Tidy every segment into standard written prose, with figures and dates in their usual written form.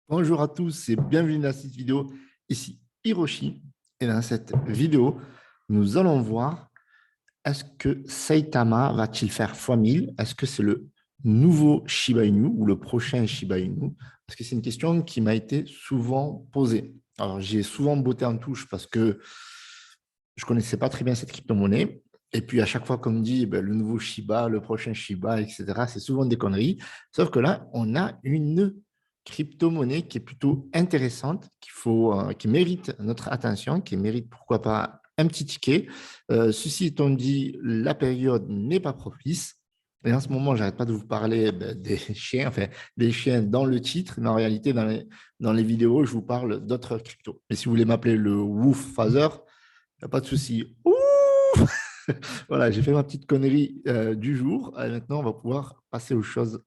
Bonjour à tous et bienvenue dans cette vidéo. Ici Hiroshi et dans cette vidéo, nous allons voir est-ce que Saitama va-t-il faire x 1000? Est-ce que c'est le nouveau Shiba Inu ou le prochain Shiba Inu? Parce que c'est une question qui m'a été souvent posée. Alors, j'ai souvent botté en touche parce que je ne connaissais pas très bien cette crypto-monnaie. Et puis, à chaque fois qu'on me dit ben, le nouveau Shiba, le prochain Shiba, etc., c'est souvent des conneries. Sauf que là, on a une crypto-monnaie qui est plutôt intéressante, qui mérite notre attention, qui mérite, pourquoi pas, un petit ticket. Ceci étant dit, la période n'est pas propice. Et en ce moment, j'arrête pas de vous parler des chiens, enfin, des chiens dans le titre, mais en réalité, dans les vidéos, je vous parle d'autres cryptos. Et si vous voulez m'appeler le Wolf Father, il n'y a pas de souci. Ouh. Voilà, j'ai fait ma petite connerie du jour. Et maintenant, on va pouvoir passer aux choses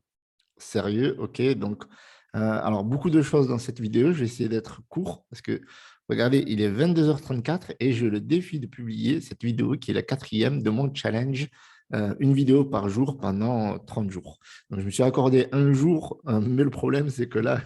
sérieuses. OK, donc, alors, beaucoup de choses dans cette vidéo. Je vais essayer d'être court parce que, regardez, il est 22h34 et je le défie de publier cette vidéo qui est la quatrième de mon challenge. Une vidéo par jour pendant 30 jours. Donc, je me suis accordé un jour, mais le problème, c'est que là,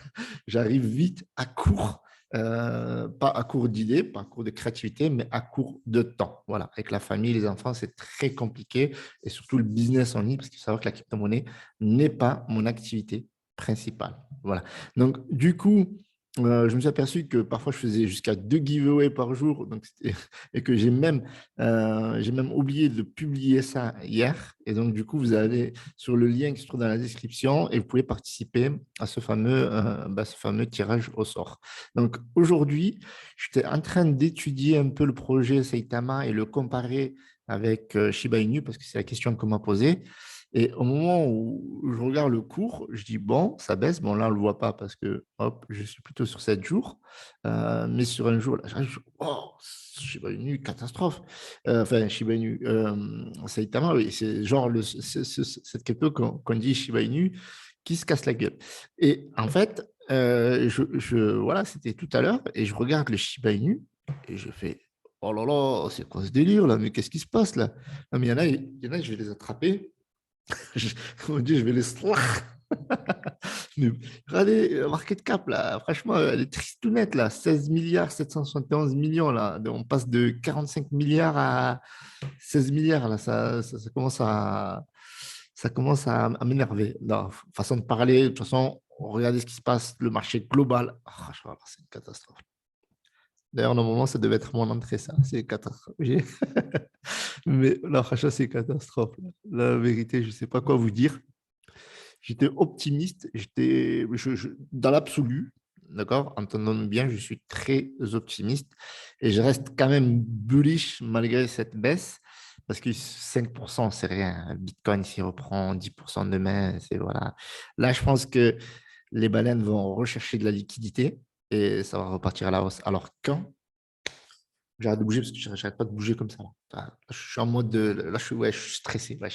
j'arrive vite à court pas à court d'idées, pas à court de créativité, mais à court de temps. Voilà, avec la famille, les enfants, c'est très compliqué et surtout le business en ligne, parce qu'il faut savoir que la crypto-monnaie n'est pas mon activité principale. Voilà. Donc, du coup, je me suis aperçu que parfois je faisais jusqu'à 2 giveaways par jour donc et que j'ai même oublié de publier ça hier. Et donc, du coup, vous allez sur le lien qui se trouve dans la description et vous pouvez participer à ce fameux tirage au sort. Donc aujourd'hui, j'étais en train d'étudier un peu le projet Saitama et le comparer avec Shiba Inu parce que c'est la question qu'on m'a posée. Et au moment où je regarde le cours, je dis bon, ça baisse. Bon, là, on ne le voit pas parce que hop, je suis plutôt sur 7 jours. Mais sur un jour, là, j'arrive, oh, Shiba Inu, catastrophe. Enfin, Shiba Inu, Saitama, oui, c'est genre cette crypto qu'on dit Shiba Inu qui se casse la gueule. Et en fait, voilà, c'était tout à l'heure, et je regarde le Shiba Inu, et je fais, oh là là, c'est quoi ce délire là? Mais qu'est-ce qui se passe là? Non, mais il y en a, je vais les attraper. On dit, je vais les slach. Mais regardez, market cap là, franchement, elle est tristounette là, 16 milliards 771 millions là. On passe de 45 milliards à 16 milliards là, ça commence à m'énerver. Non, façon de parler, de toute façon, regardez ce qui se passe, le marché global. Ah, c'est une catastrophe. D'ailleurs, normalement, ça devait être mon entrée, ça. C'est une catastrophe. Mais là, franchement, c'est une catastrophe. La vérité, je ne sais pas quoi vous dire. J'étais optimiste, dans l'absolu, d'accord, entendons bien, je suis très optimiste et je reste quand même bullish malgré cette baisse parce que 5%, c'est rien. Bitcoin, s'il reprend 10% demain, c'est voilà. Là, je pense que les baleines vont rechercher de la liquidité et ça va repartir à la hausse. Alors, quand j'arrête de bouger parce que je n'arrête pas de bouger comme ça. Là. Enfin, je suis en mode là, ouais, je suis stressé. Ouais,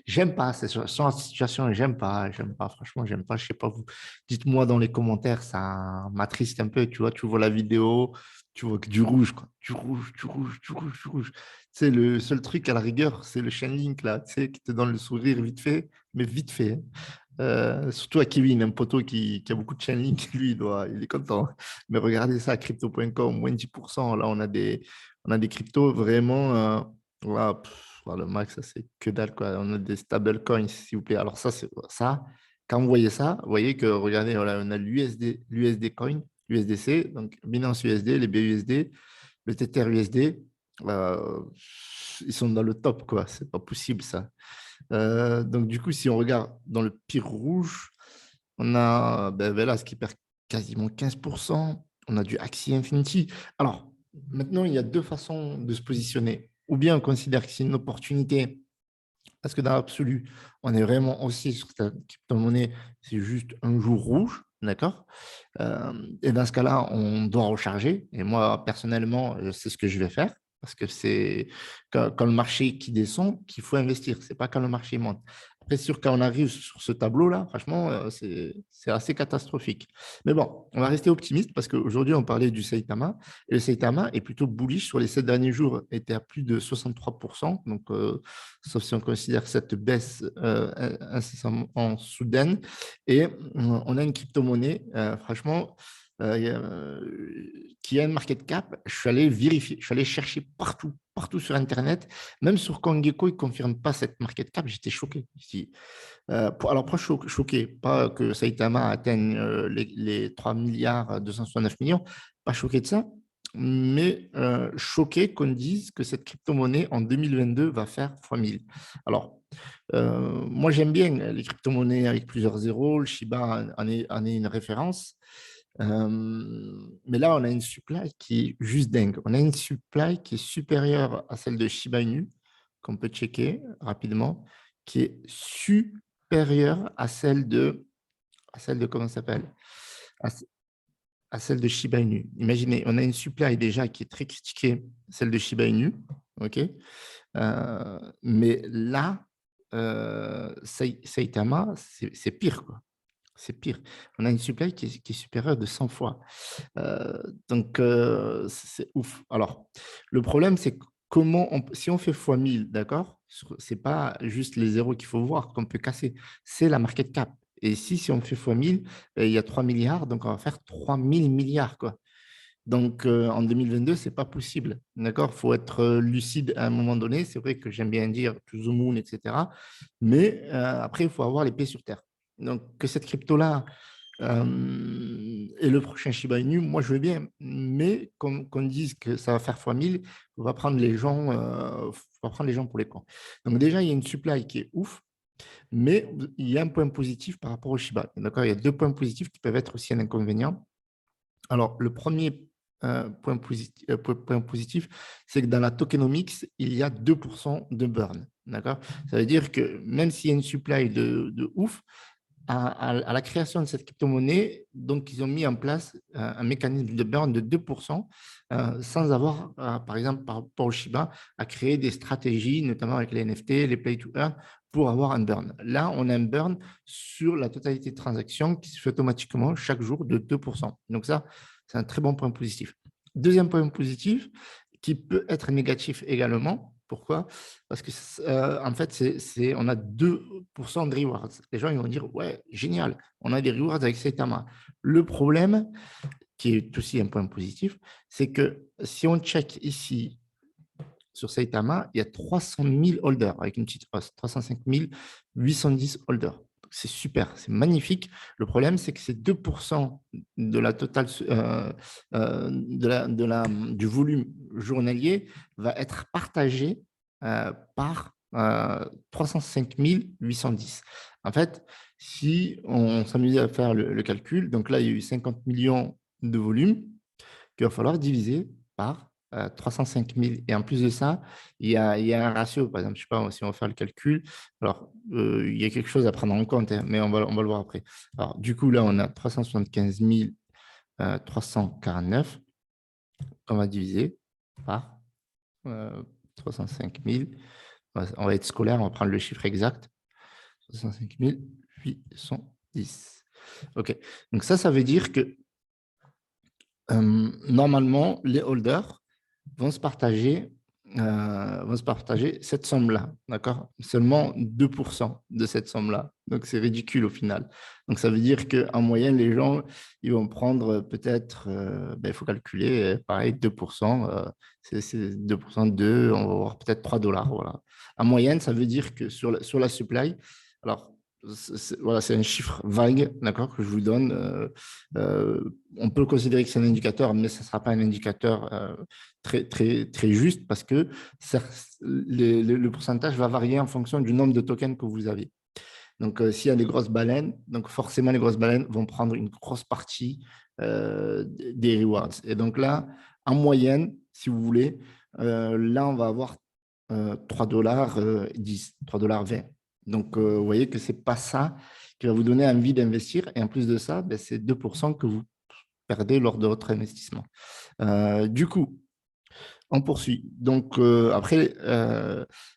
j'aime pas cette situation, j'aime pas, franchement, j'aime pas. Je sais pas vous. Dites-moi dans les commentaires, ça m'attriste un peu. Tu vois la vidéo, tu vois que du rouge, quoi. Du rouge, du rouge, du rouge, du rouge. Tu sais, le seul truc à la rigueur, c'est le Chainlink là, tu sais, qui te donne le sourire vite fait, mais vite fait. Hein. Surtout à Kevin, un poteau qui a beaucoup de Chainlink, lui, il est content. Mais regardez ça, crypto.com, moins 10%. Là, on a des cryptos vraiment. Voilà, le max, ça, c'est que dalle, quoi. On a des stable coins, s'il vous plaît. Alors, ça, quand vous voyez ça, vous voyez que, regardez, voilà, on a l'USD coin, l'USDC, donc Binance USD, les BUSD, le Tether USD. euh, Ils sont dans le top, quoi. C'est pas possible, ça. Donc, du coup, si on regarde dans le pire rouge, on a Velas qui perd quasiment 15%. On a du Axie Infinity. Alors, maintenant, il y a deux façons de se positionner. Ou bien on considère que c'est une opportunité, parce que dans l'absolu, on est vraiment aussi sur cette crypto-monnaie, c'est juste un jour rouge, d'accord? Et dans ce cas-là, on doit recharger. Et moi, personnellement, c'est ce que je vais faire. Parce que c'est quand le marché qui descend qu'il faut investir. C'est pas quand le marché monte. après, sûr, quand on arrive sur ce tableau-là, franchement, c'est assez catastrophique. Mais bon, on va rester optimiste parce qu'aujourd'hui, on parlait du Saitama. Et le Saitama est plutôt bullish sur les 7 derniers jours, était à plus de 63%. Donc, sauf si on considère cette baisse incessamment soudaine. Et on a une crypto-monnaie, franchement, qui a un market cap. Je suis allé vérifier, je suis allé chercher partout sur Internet. Même sur CoinGecko, ils ne confirment pas cette market cap. J'étais choqué. Alors, pas choqué, pas que Saitama atteigne les 3 milliards 269 millions, pas choqué de ça, mais choqué qu'on dise que cette crypto-monnaie en 2022 va faire fois 1000. Alors, moi, j'aime bien les crypto-monnaies avec plusieurs zéros. Le Shiba en est une référence. Mais là, on a une supply qui est juste dingue. On a une supply qui est supérieure à celle de Shiba Inu, qu'on peut checker rapidement, qui est supérieure à celle de comment ça s'appelle? À, à celle de Shiba Inu. Imaginez, on a une supply déjà qui est très critiquée, celle de Shiba Inu, ok? Mais là, Saitama, c'est pire, quoi. C'est pire. On a une supply qui est supérieure de 100 fois. Donc, c'est ouf. Alors, le problème, c'est si on fait fois 1000, d'accord, c'est pas juste les zéros qu'il faut voir qu'on peut casser, c'est la market cap. Et si on fait fois 1000, il y a 3 milliards, donc on va faire 3000 milliards, quoi. Donc, en 2022, ce n'est pas possible. D'accord? Il faut être lucide à un moment donné. C'est vrai que j'aime bien dire to the moon, etc. Mais après, il faut avoir les pieds sur terre. Donc, que cette crypto-là et le prochain Shiba Inu, moi, je veux bien. Mais qu'on dise que ça va faire fois 1000, on va prendre les gens, faut pas prendre les gens pour les cons. Donc, déjà, il y a une supply qui est ouf. Mais il y a un point positif par rapport au Shiba. D'accord? Il y a deux points positifs qui peuvent être aussi un inconvénient. Alors, le premier point positif, c'est que dans la tokenomics, il y a 2% de burn. D'accord? Ça veut dire que même s'il y a une supply de ouf, à la création de cette crypto-monnaie, donc ils ont mis en place un mécanisme de burn de 2% sans avoir, par exemple, par rapport au Shiba, à créer des stratégies, notamment avec les NFT, les play to earn, pour avoir un burn. Là, on a un burn sur la totalité de transactions qui se fait automatiquement chaque jour de 2%. Donc ça, c'est un très bon point positif. Deuxième point positif, qui peut être négatif également. Pourquoi? Parce que en fait, on a 2% de rewards. Les gens ils vont dire, ouais, génial, on a des rewards avec Saitama. Le problème, qui est aussi un point positif, c'est que si on check ici sur Saitama, il y a 300 000 holders avec une petite hausse, 305 810 holders. C'est super, c'est magnifique. Le problème, c'est que c'est 2% de la totale du volume journalier va être partagé par 305 810. En fait, si on s'amusait à faire le calcul, donc là, il y a eu 50 millions de volume qu'il va falloir diviser par 305 000. Et en plus de ça, il y a un ratio. Par exemple, je ne sais pas si on va faire le calcul. Alors, il y a quelque chose à prendre en compte, hein, mais on va le voir après. Alors, du coup, là, on a 375 349 qu'on va diviser par 305 000. On va être scolaire, on va prendre le chiffre exact. 305 810. OK. Donc ça veut dire que normalement, les holders vont se partager cette somme-là, d'accord? Seulement 2% de cette somme-là. Donc, c'est ridicule au final. Donc, ça veut dire qu'en moyenne, les gens, ils vont prendre peut-être, il faut calculer, pareil, 2%, c'est 2% de 2, on va avoir peut-être 3 dollars. Voilà. En moyenne, ça veut dire que sur la supply, alors, voilà, c'est un chiffre vague, d'accord, que je vous donne. On peut considérer que c'est un indicateur, mais ce ne sera pas un indicateur très, très, très juste parce que le pourcentage va varier en fonction du nombre de tokens que vous avez. Donc, s'il y a des grosses baleines, donc forcément, les grosses baleines vont prendre une grosse partie des rewards. Et donc là, en moyenne, si vous voulez, là, on va avoir 3 dollars 10, 3 dollars 20. Donc, vous voyez que ce n'est pas ça qui va vous donner envie d'investir. Et en plus de ça, c'est 2% que vous perdez lors de votre investissement. Du coup, On poursuit. Donc, après,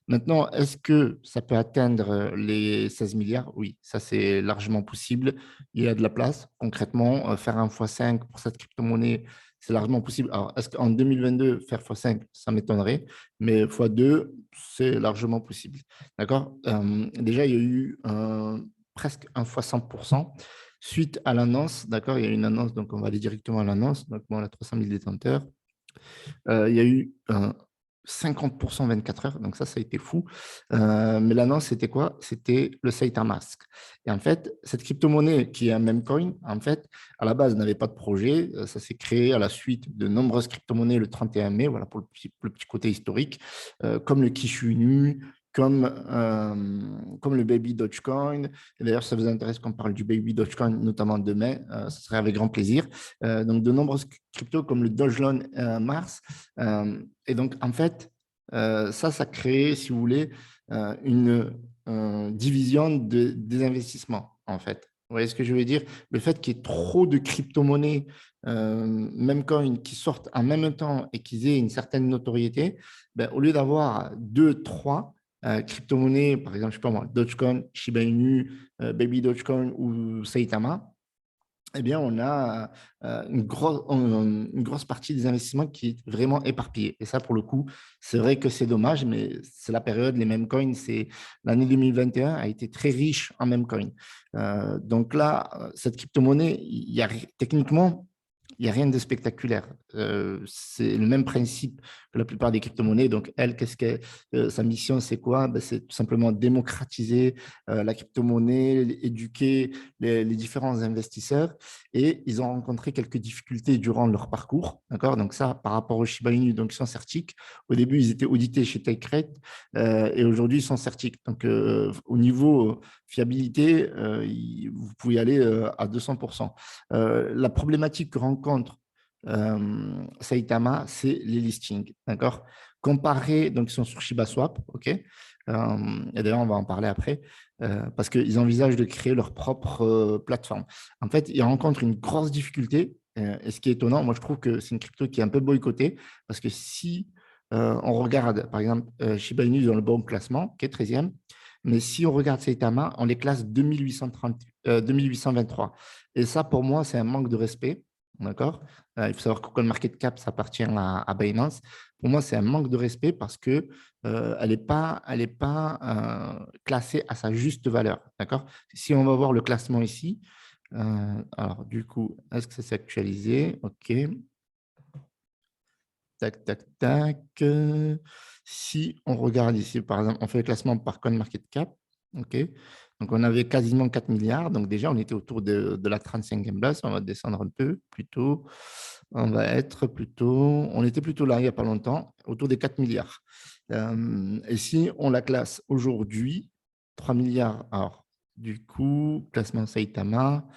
maintenant, est-ce que ça peut atteindre les 16 milliards? Oui, ça, c'est largement possible. Il y a de la place. Concrètement, faire un x5 pour cette crypto-monnaie, c'est largement possible. Alors, est-ce qu'en 2022, faire x5, ça m'étonnerait, mais x2, c'est largement possible. D'accord? Déjà, il y a eu presque un x 100% suite à l'annonce. D'accord? Il y a eu une annonce, donc on va aller directement à l'annonce. Donc, bon, on a 300 000 détenteurs. Il y a eu 50% 24 heures, donc ça a été fou. Mais l'annonce, c'était quoi? C'était le Saitama Mask. Et en fait, cette crypto-monnaie qui est un meme coin, en fait, à la base, n'avait pas de projet. Ça s'est créé à la suite de nombreuses crypto-monnaies le 31 mai, voilà pour le petit côté historique, comme le Kishu Inu, comme le Baby Dogecoin. Et d'ailleurs, si ça vous intéresse qu'on parle du Baby Dogecoin, notamment demain, ce serait avec grand plaisir. Donc, de nombreuses cryptos comme le Dogelon Mars. Et donc, en fait, ça crée, si vous voulez, une division des investissements, en fait. Vous voyez ce que je veux dire? Le fait qu'il y ait trop de crypto-monnaies, même coins, qui sortent en même temps et qu'ils aient une certaine notoriété, ben, au lieu d'avoir deux, trois crypto-monnaies, par exemple, je ne sais pas moi, Dogecoin, Shiba Inu, Baby Dogecoin ou Saitama, eh bien, on a une grosse partie des investissements qui est vraiment éparpillée. Et ça, pour le coup, c'est vrai que c'est dommage, mais c'est la période, les meme coins, l'année 2021 a été très riche en meme coins. Donc là, cette crypto-monnaie, techniquement, il n'y a rien de spectaculaire. C'est le même principe que la plupart des crypto-monnaies. Donc, elle, sa mission, c'est quoi? Ben, c'est tout simplement démocratiser la crypto-monnaie, éduquer les différents investisseurs. Et ils ont rencontré quelques difficultés durant leur parcours. D'accord? Donc, ça, par rapport au Shiba Inu, donc ils sont certiques. Au début, ils étaient audités chez TechRate et aujourd'hui, ils sont certiques. Donc, au niveau fiabilité, vous pouvez aller à 200%. La problématique que rencontre Saitama, c'est les listings. D'accord? Comparé, donc ils sont sur ShibaSwap, OK? Et d'ailleurs, on va en parler après, parce qu'ils envisagent de créer leur propre plateforme. En fait, ils rencontrent une grosse difficulté. Et ce qui est étonnant, moi, je trouve que c'est une crypto qui est un peu boycottée, parce que si on regarde, par exemple, Shiba Inu dans le bon classement, qui est 13e, mais si on regarde Saitama, on les classe 2823. Et ça, pour moi, c'est un manque de respect. D'accord? Il faut savoir que CoinMarketCap, ça appartient à Binance. Pour moi, c'est un manque de respect parce que elle n'est pas classée à sa juste valeur. D'accord? Si on va voir le classement ici, alors du coup, est-ce que ça s'est actualisé? OK. Tac, tac, tac. Si on regarde ici, par exemple, on fait le classement par CoinMarketCap. OK. Donc, on avait quasiment 4 milliards. Donc, déjà, on était autour de la 35e place. On va descendre un peu plutôt. On était plutôt là il n'y a pas longtemps, autour des 4 milliards. Et si on la classe aujourd'hui, 3 milliards. Alors, du coup, classement Saitama,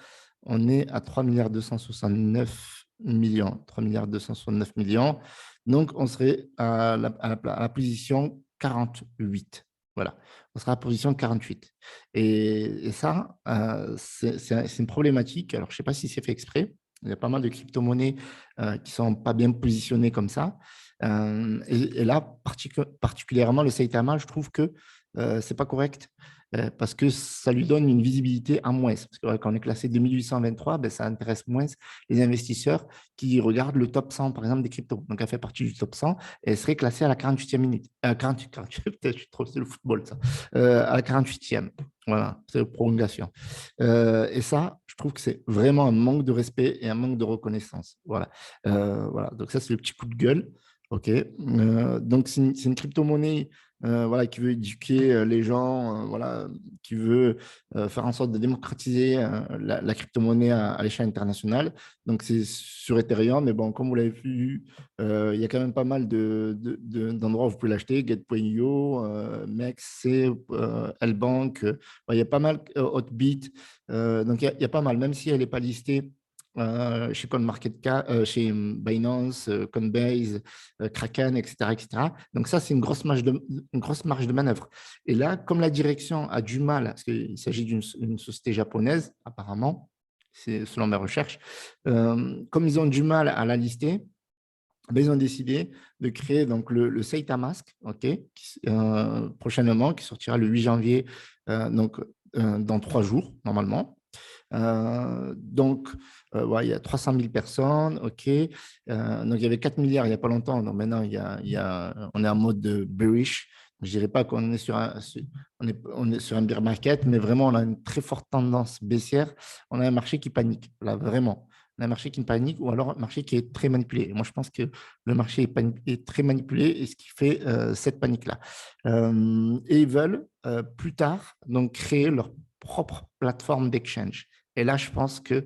on est à 3 milliards 269 millions. 3 milliards 269 millions. Donc, on serait à la position 48. Voilà, on sera à la position 48. Et ça, c'est une problématique. Alors, je ne sais pas si c'est fait exprès. Il y a pas mal de crypto-monnaies qui ne sont pas bien positionnées comme ça. Et là, particulièrement le Saitama, je trouve que ce n'est pas correct parce que ça lui donne une visibilité en moins. Parce que quand on est classé 2823, ben, ça intéresse moins les investisseurs qui regardent le top 100, par exemple, des cryptos. Donc, elle fait partie du top 100 et elle serait classée à la 48e minute. 48, peut-être, je suis trop, c'est le football, ça. À la 48e. Voilà, c'est la prolongation. Et ça, je trouve que c'est vraiment un manque de respect et un manque de reconnaissance. Voilà. Voilà. Donc, ça, c'est le petit coup de gueule. OK. Donc, c'est une crypto-monnaie voilà, qui veut éduquer les gens, voilà, qui veut faire en sorte de démocratiser la crypto-monnaie à l'échelle internationale. Donc, c'est sur Ethereum, mais bon, comme vous l'avez vu, il y a quand même pas mal d'endroits où vous pouvez l'acheter, Get.io, MEX, Lbank, il y a pas mal, Hotbit, donc il y a pas mal, même si elle n'est pas listée chez CoinMarketCap, chez Binance, Coinbase, Kraken, etc., etc. Donc ça, c'est une grosse marge de manœuvre. Et là, comme la direction a du mal, parce qu'il s'agit d'une société japonaise, apparemment, c'est selon mes recherches, comme ils ont du mal à la lister, ben, ils ont décidé de créer donc, le Saitamask, prochainement, qui sortira le 8 janvier, donc, dans 3 jours, normalement. Donc, ouais, il y a 300 000 personnes, OK. Donc, il y avait 4 milliards il n'y a pas longtemps. Donc, maintenant, on est en mode de bearish. Je ne dirais pas qu'on est on est sur un bear market, mais vraiment, on a une très forte tendance baissière. On a un marché qui panique, là, vraiment. On a un marché qui panique ou alors un marché qui est très manipulé. Et moi, je pense que le marché est très manipulé et ce qui fait cette panique-là. Et ils veulent plus tard donc, créer leur propre plateforme d'exchange. Et là, je pense qu'ils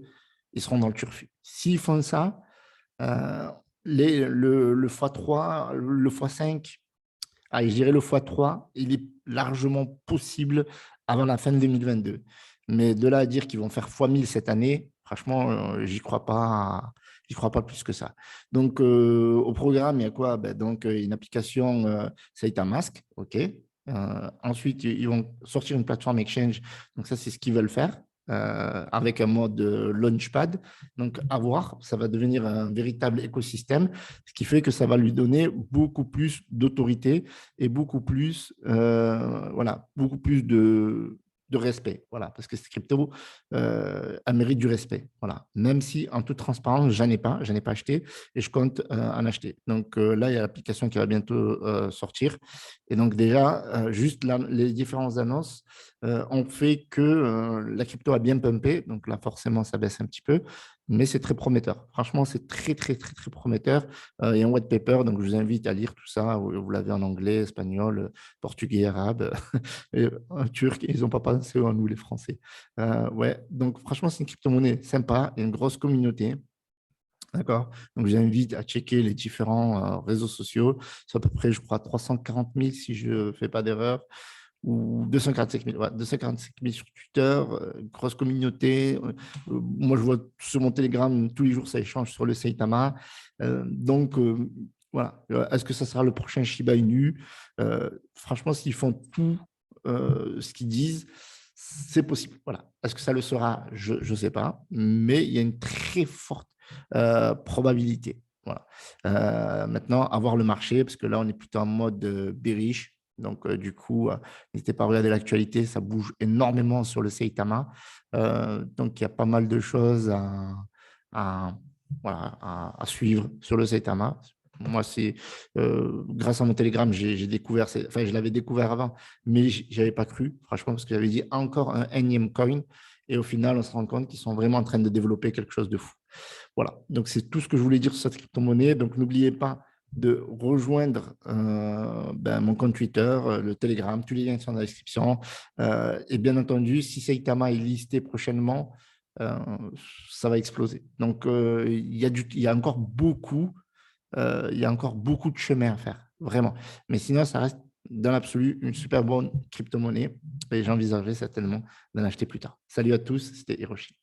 seront dans le turfu. S'ils font ça, euh, le x3, le x5, je dirais le x3, il est largement possible avant la fin de 2022. Mais de là à dire qu'ils vont faire x1000 cette année, franchement, j'y crois pas. J'y crois pas plus que ça. Donc, au programme, il y a quoi? Ben, donc, une application Saitamask, OK. Ensuite, ils vont sortir une plateforme Exchange. Donc, ça, c'est ce qu'ils veulent faire avec un mode Launchpad. Donc, à voir, ça va devenir un véritable écosystème, ce qui fait que ça va lui donner beaucoup plus d'autorité et beaucoup plus, voilà, beaucoup plus de respect, voilà, parce que cette crypto, elle mérite du respect, voilà. Même si, en toute transparence, j'en ai pas acheté et je compte en acheter. Donc là, il y a l'application qui va bientôt sortir. Et donc déjà, juste là, les différentes annonces ont fait que la crypto a bien pumpé. Donc là, forcément, ça baisse un petit peu, mais c'est très prometteur. Franchement, c'est très, très, très, très prometteur. Il y a un white paper, donc je vous invite à lire tout ça. Vous l'avez en anglais, espagnol, portugais, arabe, et, turc. Ils n'ont pas pensé à nous, les Français. Ouais, donc franchement, c'est une crypto-monnaie sympa, il y a une grosse communauté. D'accord. Donc, j'invite à checker les différents réseaux sociaux. C'est à peu près, je crois, 340 000 si je ne fais pas d'erreur, ou 245 000, ouais, 245 000 sur Twitter, grosse communauté. Moi, je vois sur mon Telegram, tous les jours, ça échange sur le Saitama. Donc, voilà. Est-ce que ça sera le prochain Shiba Inu? Franchement, s'ils font tout ce qu'ils disent, c'est possible. Voilà. Est-ce que ça le sera? Je ne sais pas. Mais il y a une très forte probabilité. Voilà. Maintenant, avoir le marché, parce que là, on est plutôt en mode bearish. Donc, du coup, n'hésitez pas à regarder l'actualité, ça bouge énormément sur le Saitama. Donc, il y a pas mal de choses à, voilà, à suivre sur le Saitama. Moi, c'est grâce à mon Telegram, j'ai découvert, enfin, je l'avais découvert avant, mais je n'avais pas cru, franchement, parce que j'avais dit encore un énième coin. Et au final, on se rend compte qu'ils sont vraiment en train de développer quelque chose de fou. Voilà, donc c'est tout ce que je voulais dire sur cette crypto-monnaie. Donc, n'oubliez pas de rejoindre mon compte Twitter, le Telegram, tous les liens sont dans la description. Et bien entendu, si Saitama est listé prochainement, euh, ça va exploser. Donc, il y a encore il y a encore beaucoup de chemin à faire, vraiment. Mais sinon, ça reste dans l'absolu une super bonne crypto-monnaie et j'envisagerais certainement d'en acheter plus tard. Salut à tous, c'était Hiroshi.